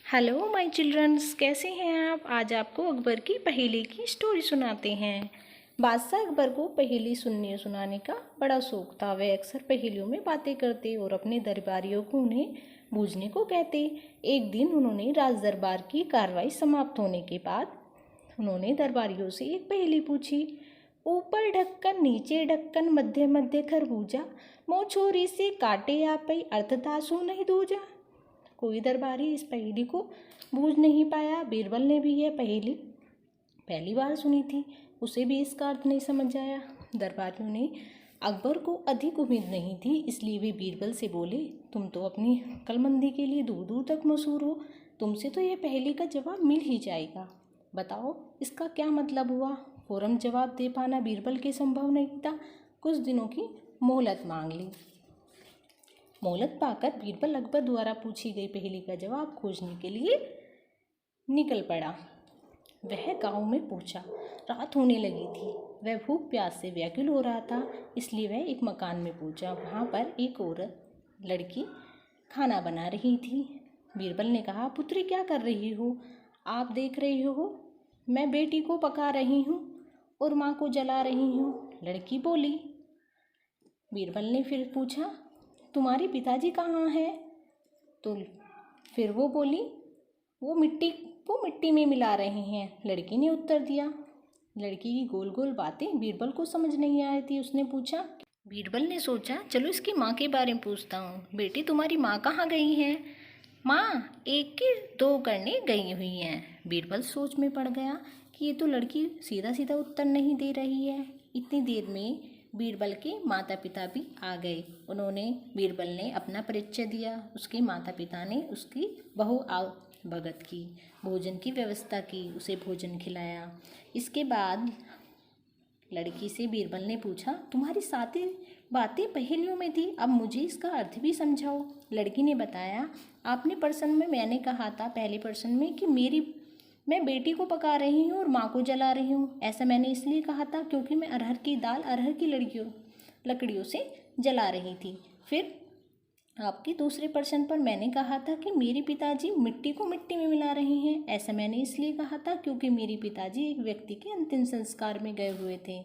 Hello my children's, कैसे हैं आप। आज आपको अकबर की पहेली की स्टोरी सुनाते हैं। बादशाह अकबर को पहेली सुनने सुनाने का बड़ा शौक था। वह अक्सर पहेलियों में बातें करते और अपने दरबारियों को उन्हें बूझने को कहते। एक दिन उन्होंने राज दरबार की कार्रवाई समाप्त होने के बाद उन्होंने दरबारियों से एक पहेली पूछी। ऊपर ढक्कन नीचे ढक्कन मध्य मध्य खरबूजा, मुँह छोरी से काटे आपई अर्थदासु नहीं दूजा। कोई दरबारी इस पहेली को बूझ नहीं पाया। बीरबल ने भी यह पहेली पहली बार सुनी थी, उसे भी इसका अर्थ नहीं समझ आया। दरबारियों ने अकबर को अधिक उम्मीद नहीं थी, इसलिए वे बीरबल से बोले, तुम तो अपनी अक्लमंदी के लिए दूर दूर तक मशहूर हो, तुमसे तो यह पहेली का जवाब मिल ही जाएगा। बताओ इसका क्या मतलब हुआ। फौरन जवाब दे पाना बीरबल के संभव नहीं था। कुछ दिनों की मोहलत मांग ली। मोहलत पाकर बीरबल अकबर द्वारा पूछी गई पहेली का जवाब खोजने के लिए निकल पड़ा। वह गांव में पहुंचा। रात होने लगी थी। वह भूख प्यास से व्याकुल हो रहा था, इसलिए वह एक मकान में पहुंचा। वहां पर एक औरत लड़की खाना बना रही थी। बीरबल ने कहा, पुत्री क्या कर रही हो। आप देख रही हो मैं बेटी को पका रही हूँ और माँ को जला रही हूँ, लड़की बोली। बीरबल ने फिर पूछा, तुम्हारे पिताजी कहाँ हैं। तो फिर वो बोली, वो मिट्टी में मिला रहे हैं, लड़की ने उत्तर दिया। लड़की की गोल गोल बातें बीरबल को समझ नहीं आई थी। उसने पूछा। बीरबल ने सोचा, चलो इसकी माँ के बारे में पूछता हूँ। बेटी तुम्हारी माँ कहाँ गई है। माँ एक की दो करने गई हुई हैं। बीरबल सोच में पड़ गया कि ये तो लड़की सीधा सीधा उत्तर नहीं दे रही है। इतनी देर में बीरबल के माता पिता भी आ गए। बीरबल ने अपना परिचय दिया। उसके माता पिता ने उसकी भगत की, भोजन की व्यवस्था की, उसे भोजन खिलाया। इसके बाद लड़की से बीरबल ने पूछा, तुम्हारी सारी बातें पहेलियों में थी, अब मुझे इसका अर्थ भी समझाओ। लड़की ने बताया, आपने पर्सन में मैंने कहा था पहले पर्सन में कि मैं बेटी को पका रही हूँ और माँ को जला रही हूँ। ऐसा मैंने इसलिए कहा था क्योंकि मैं अरहर की दाल अरहर की लकड़ियों से जला रही थी। फिर आपके दूसरे पर्सन पर मैंने कहा था कि मेरे पिताजी मिट्टी को मिट्टी में मिला रहे हैं। ऐसा मैंने इसलिए कहा था क्योंकि मेरे पिताजी एक व्यक्ति के अंतिम संस्कार में गए हुए थे।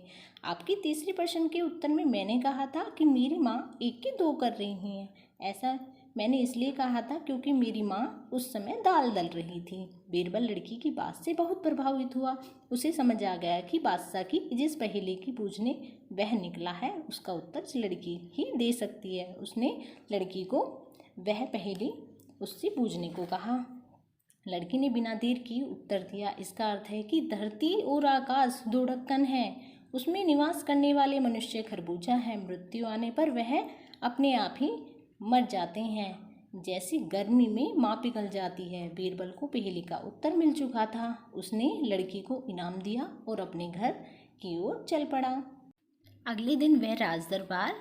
आपकी तीसरे प्रश्न के उत्तर में मैंने कहा था कि मेरी माँ एक की दो कर रही हैं। ऐसा मैंने इसलिए कहा था क्योंकि मेरी माँ उस समय दाल दल रही थी। बीरबल लड़की की बात से बहुत प्रभावित हुआ। उसे समझ आ गया कि बादशाह की जिस पहेली की पूछने वह निकला है उसका उत्तर लड़की ही दे सकती है। उसने लड़की को वह पहेली उससे पूछने को कहा। लड़की ने बिना देर किए उत्तर दिया। इसका अर्थ है कि धरती और आकाश दो ढक्कन है, उसमें निवास करने वाले मनुष्य खरबूजा है। मृत्यु आने पर वह अपने आप ही मर जाते हैं, जैसे गर्मी में माँ पिघल जाती है। बीरबल को पहेली का उत्तर मिल चुका था। उसने लड़की को इनाम दिया और अपने घर की ओर चल पड़ा। अगले दिन वह राज दरबार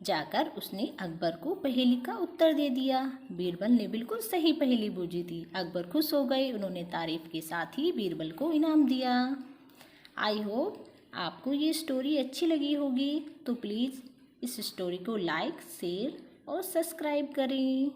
जाकर उसने अकबर को पहेली का उत्तर दे दिया। बीरबल ने बिल्कुल सही पहेली बूझी थी। अकबर खुश हो गए। उन्होंने तारीफ के साथ ही बीरबल को इनाम दिया। आई होप आपको ये स्टोरी अच्छी लगी होगी, तो प्लीज़ इस स्टोरी को लाइक, शेयर और सब्सक्राइब करें।